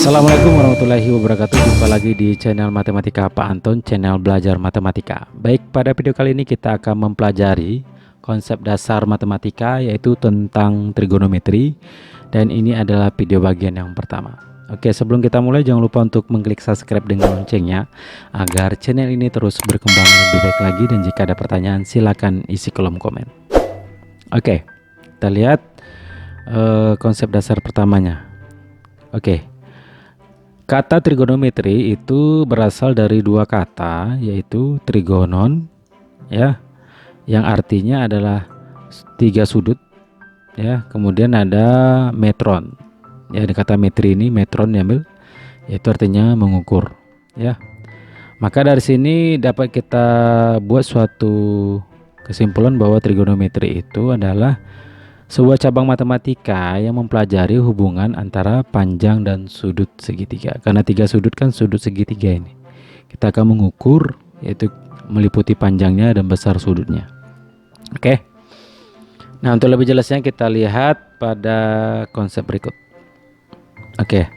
Assalamualaikum warahmatullahi wabarakatuh. Jumpa lagi di channel Matematika Pak Anton, channel belajar matematika. Baik, pada video kali ini kita akan mempelajari konsep dasar matematika, yaitu tentang trigonometri. Dan ini adalah video bagian yang pertama. Oke, sebelum kita mulai jangan lupa untuk mengklik subscribe dengan loncengnya agar channel ini terus berkembang lebih baik lagi. Dan jika ada pertanyaan silakan isi kolom komen. Oke, kita lihat konsep dasar pertamanya. Oke, kata trigonometri itu berasal dari dua kata, yaitu trigonon, ya, yang artinya adalah tiga sudut, ya. Kemudian ada metron, ya. Di kata metri ini metron diambil, yaitu artinya mengukur, ya. Maka dari sini dapat kita buat suatu kesimpulan bahwa trigonometri itu adalah sebuah cabang matematika yang mempelajari hubungan antara panjang dan sudut segitiga. Karena tiga sudut kan sudut segitiga ini. Kita akan mengukur, yaitu meliputi panjangnya dan besar sudutnya. Oke. Nah, untuk lebih jelasnya kita lihat pada konsep berikut. Oke.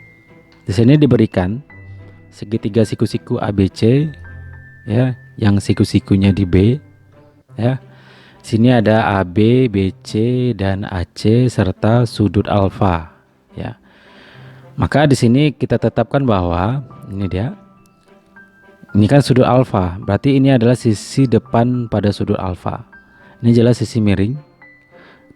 Di sini diberikan segitiga siku-siku ABC, ya, yang siku-sikunya di B, ya. Sini ada AB, BC, dan AC serta sudut alfa, ya. Maka di sini kita tetapkan bahwa ini dia. Ini kan sudut alfa, berarti ini adalah sisi depan pada sudut alfa. Ini jelas sisi miring,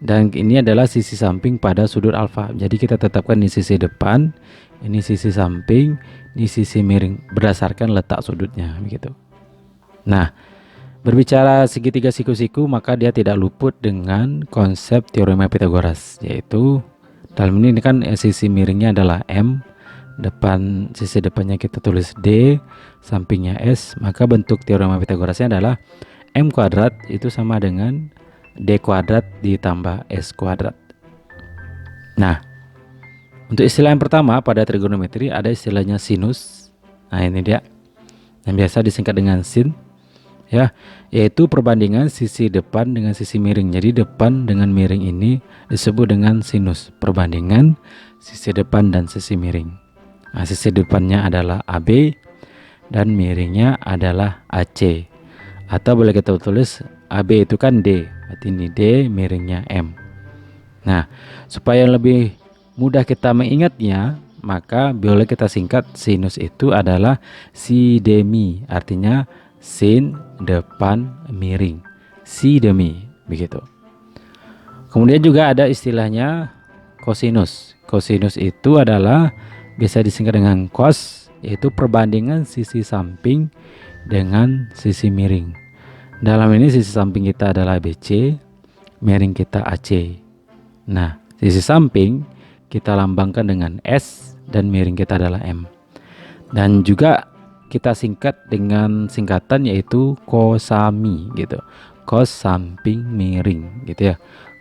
dan ini adalah sisi samping pada sudut alfa. Jadi kita tetapkan ini sisi depan, ini sisi samping, ini sisi miring berdasarkan letak sudutnya, begitu. Nah, berbicara segitiga siku-siku, maka dia tidak luput dengan konsep teorema Pythagoras, yaitu dalam ini kan sisi miringnya adalah M, sisi depannya kita tulis D, sampingnya S, maka bentuk teorema Pythagorasnya adalah M kuadrat itu sama dengan D kuadrat ditambah S kuadrat. Nah, untuk istilah yang pertama pada trigonometri ada istilahnya sinus. Nah, ini dia yang biasa disingkat dengan sin, ya, yaitu perbandingan sisi depan dengan sisi miring. Jadi depan dengan miring ini disebut dengan sinus, perbandingan sisi depan dan sisi miring. Nah, sisi depannya adalah AB dan miringnya adalah AC, atau boleh kita tulis AB itu kan D, berarti ini D, miringnya M. Nah, supaya lebih mudah kita mengingatnya, maka boleh kita singkat sinus itu adalah sidemi, artinya sin depan miring, si demi, begitu. Kemudian juga ada istilahnya kosinus. Kosinus itu adalah bisa disingkat dengan cos, yaitu perbandingan sisi samping dengan sisi miring. Dalam ini sisi samping kita adalah BC, miring kita AC. Nah, sisi samping kita lambangkan dengan S dan miring kita adalah M. Dan juga kita singkat dengan singkatan yaitu kosami, gitu. Kos samping miring, gitu ya.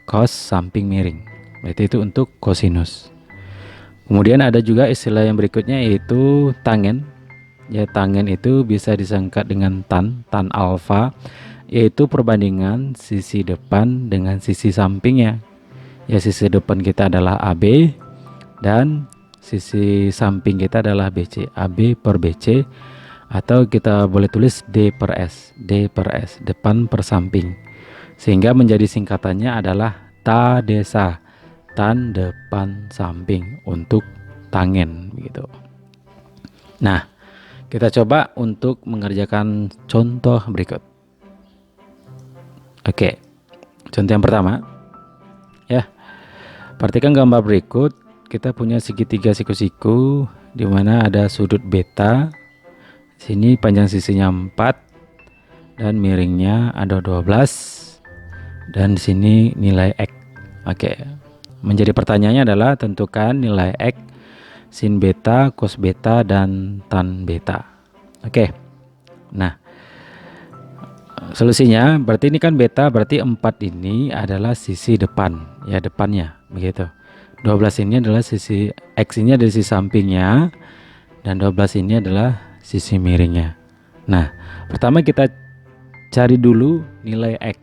Kos samping miring. Berarti itu untuk kosinus. Kemudian ada juga istilah yang berikutnya yaitu tangen. Ya, tangen itu bisa disingkat dengan tan alfa, yaitu perbandingan sisi depan dengan sisi sampingnya. Ya, sisi depan kita adalah AB dan sisi samping kita adalah BC. AB per BC, atau kita boleh tulis D per S, depan per samping, sehingga menjadi singkatannya adalah TADESA, tan depan samping untuk tangen, begitu. Nah, kita coba untuk mengerjakan contoh berikut. Oke, contoh yang pertama, ya, perhatikan gambar berikut. Kita punya segitiga siku-siku di mana ada sudut beta. Sini panjang sisinya 4 dan miringnya ada 12, dan sini nilai X. Oke. Menjadi pertanyaannya adalah tentukan nilai X, sin beta, cos beta, dan tan beta. Oke. Nah, solusinya berarti ini kan beta, berarti 4 ini adalah sisi depan, ya, depannya, begitu. 12 ini adalah sisi X, ini dari sisi sampingnya, dan 12 ini adalah sisi miringnya. Nah, pertama kita cari dulu nilai X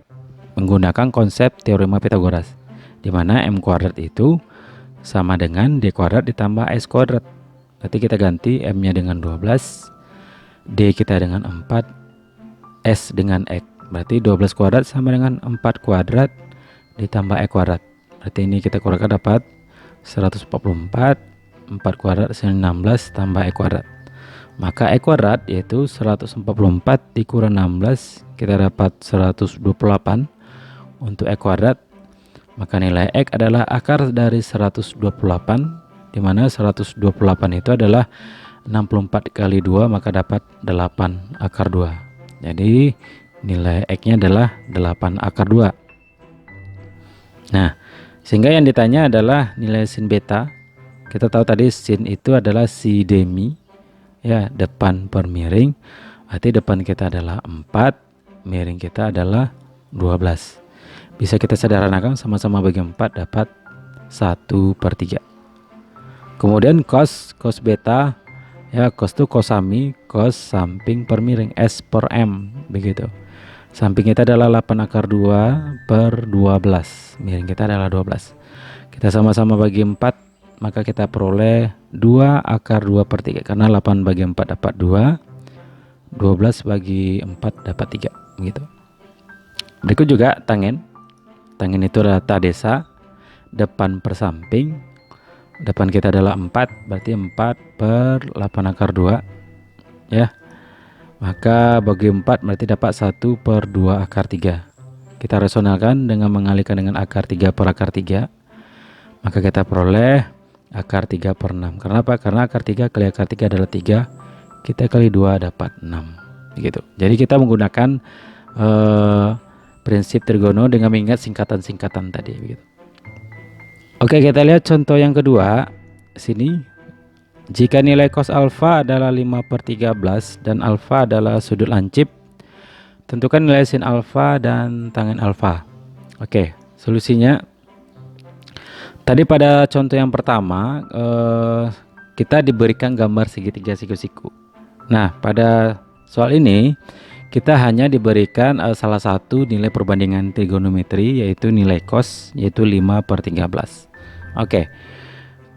menggunakan konsep teorema Pythagoras, di mana M kuadrat itu sama dengan D kuadrat ditambah S kuadrat. Berarti kita ganti M-nya dengan 12, D kita dengan 4, S dengan X. Berarti 12 kuadrat sama dengan 4 kuadrat ditambah X kuadrat. Berarti ini kita kurangkan dapat 144, 4 kuadrat 16 tambah X kuadrat. Maka X kuadrat yaitu 144 dikurang 16, kita dapat 128 untuk X kuadrat. Maka nilai X adalah akar dari 128, di mana 128 itu adalah 64 kali 2, maka dapat 8 akar 2. Jadi nilai X-nya adalah 8 akar 2. Nah, sehingga yang ditanya adalah nilai sin beta. Kita tahu tadi sin itu adalah si demi, ya, depan per miring. Berarti depan kita adalah 4, miring kita adalah 12. Bisa kita sederhanakan, sama-sama bagi 4 dapat 1/3. Kemudian cos beta, ya, cos itu cosami, cos samping per miring, S per M, begitu. Samping kita adalah 8 akar 2 per 12, miring kita adalah 12. Kita sama-sama bagi 4, maka kita peroleh 2 akar 2/3, karena 8 bagi 4 dapat 2, 12 bagi 4 dapat 3, begitu. Berikut juga tangen. Tangen itu adalah tadesa, depan per samping. Depan kita adalah 4, berarti 4 per 8 akar 2, ya. Maka bagi 4 berarti dapat 1 per 2 akar 3. Kita rasionalkan dengan mengalihkan dengan akar 3 per akar 3. Maka kita peroleh akar 3 per 6. Kenapa? Karena akar 3 kali akar 3 adalah 3. Kita kali 2 dapat 6. Begitu. Jadi kita menggunakan prinsip trigono dengan mengingat singkatan-singkatan tadi, begitu. Oke, kita lihat contoh yang kedua. Sini, jika nilai cos alfa adalah 5/13 dan alfa adalah sudut lancip, tentukan nilai sin alfa dan tangen alfa. Oke, solusinya tadi pada contoh yang pertama kita diberikan gambar segitiga siku-siku. Nah, pada soal ini kita hanya diberikan salah satu nilai perbandingan trigonometri, yaitu nilai cos, yaitu 5/13. Oke,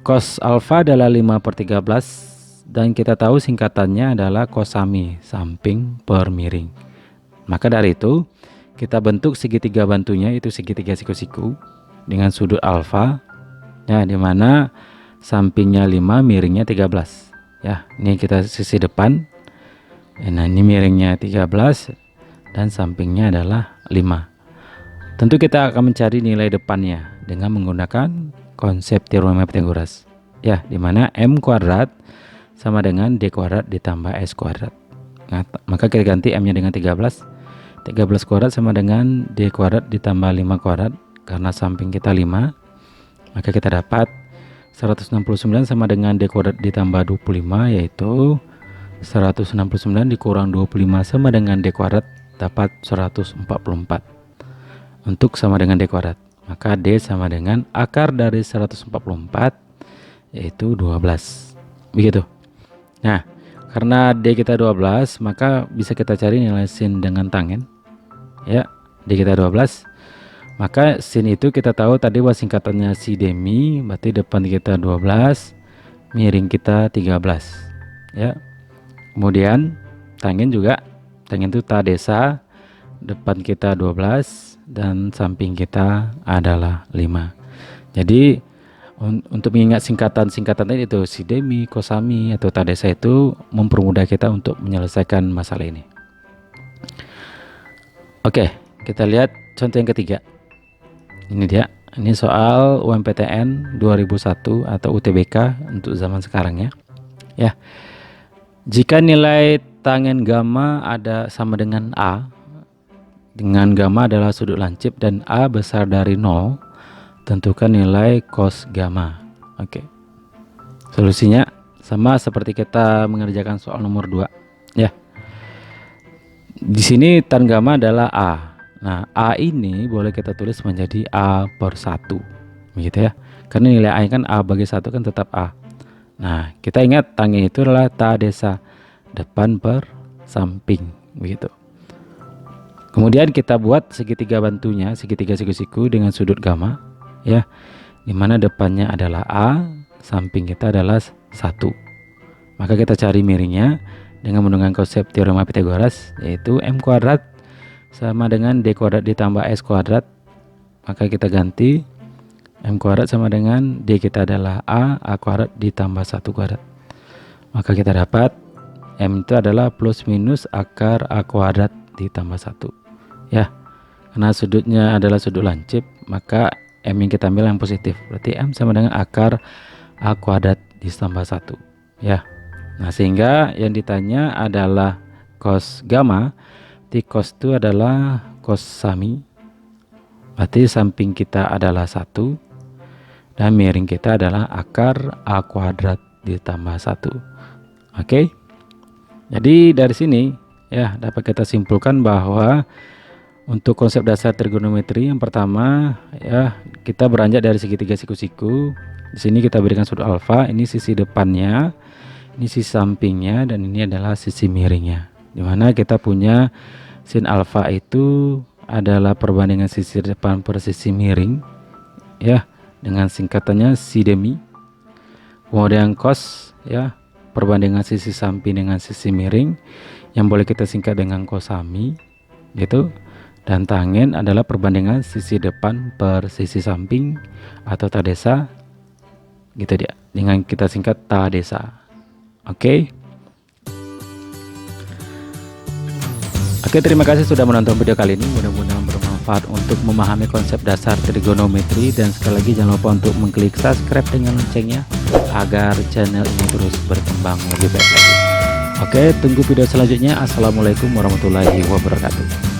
cos alfa adalah 5/13 dan kita tahu singkatannya adalah cosami, samping per miring. Maka dari itu kita bentuk segitiga bantunya, itu segitiga siku-siku dengan sudut alfa, ya, dimana sampingnya 5, miringnya 13. Ya, ini kita sisi depan. Nah, ini miringnya 13 dan sampingnya adalah 5. Tentu kita akan mencari nilai depannya dengan menggunakan konsep teorema Pythagoras, ya, dimana M kuadrat sama dengan D kuadrat ditambah S kuadrat. Nah, maka kita ganti M nya dengan 13. 13 kuadrat sama dengan D kuadrat ditambah 5 kuadrat, karena samping kita 5. Maka kita dapat 169 sama dengan D kuadrat ditambah 25, yaitu 169 dikurang 25 sama dengan D kuadrat, dapat 144. Untuk sama dengan D kuadrat, maka D sama dengan akar dari 144, yaitu 12. Begitu. Nah, karena D kita 12, maka bisa kita cari nilai sin dengan tangen. Ya, D kita 12. Maka sin itu kita tahu tadi singkatannya si demi, berarti depan kita 12, miring kita 13. Ya. Kemudian tangen juga, tangen itu tadesa, depan kita 12 dan samping kita adalah 5. Jadi untuk mengingat singkatan-singkatan itu si demi, cosami atau tadesa itu mempermudah kita untuk menyelesaikan masalah ini. Oke, kita lihat contoh yang ketiga. Ini dia. Ini soal UMPTN 2001 atau UTBK untuk zaman sekarang, ya. Ya. Jika nilai tangen gamma ada sama dengan A, dengan gamma adalah sudut lancip dan A besar dari 0, tentukan nilai cos gamma. Oke. Solusinya sama seperti kita mengerjakan soal nomor 2, ya. Di sini tan gamma adalah A. Nah, A ini boleh kita tulis menjadi A/1, begitu, ya. Karena nilai A kan A bagi 1 kan tetap A. Nah, kita ingat tangen itu adalah tadesa, depan per samping, begitu. Kemudian kita buat segitiga bantunya, segitiga siku-siku dengan sudut gamma, ya, dimana depannya adalah A, samping kita adalah 1. Maka kita cari miringnya dengan menggunakan konsep teorema Pythagoras, yaitu m kuadrat sama dengan d kuadrat ditambah s kuadrat. Maka kita ganti m kuadrat sama dengan d kita adalah a kuadrat ditambah 1 kuadrat. Maka kita dapat m itu adalah plus minus akar a kuadrat ditambah 1 ya. Karena sudutnya adalah sudut lancip, maka m yang kita ambil yang positif, berarti m sama dengan akar a kuadrat ditambah 1 ya. Nah, sehingga yang ditanya adalah cos gamma, berarti cos itu adalah cos sami, berarti samping kita adalah 1 dan miring kita adalah akar a kuadrat ditambah 1. Oke. Jadi dari sini ya dapat kita simpulkan bahwa untuk konsep dasar trigonometri yang pertama ya, kita beranjak dari segitiga siku-siku. Di sini kita berikan sudut alfa, ini sisi depannya, ini sisi sampingnya, dan ini adalah sisi miringnya. Dimana kita punya sin alfa itu adalah perbandingan sisi depan per sisi miring ya, dengan singkatannya si demi. Kemudian cos ya, perbandingan sisi samping dengan sisi miring yang boleh kita singkat dengan cosami gitu. Dan tangen adalah perbandingan sisi depan per sisi samping atau tadesa gitu dia, dengan kita singkat tadesa. Oke, terima kasih sudah menonton video kali ini. Mudah-mudahan bermanfaat untuk memahami konsep dasar trigonometri, dan sekali lagi jangan lupa untuk mengklik subscribe dengan loncengnya agar channel ini terus berkembang lebih baik lagi. Oke, tunggu video selanjutnya. Assalamualaikum warahmatullahi wabarakatuh.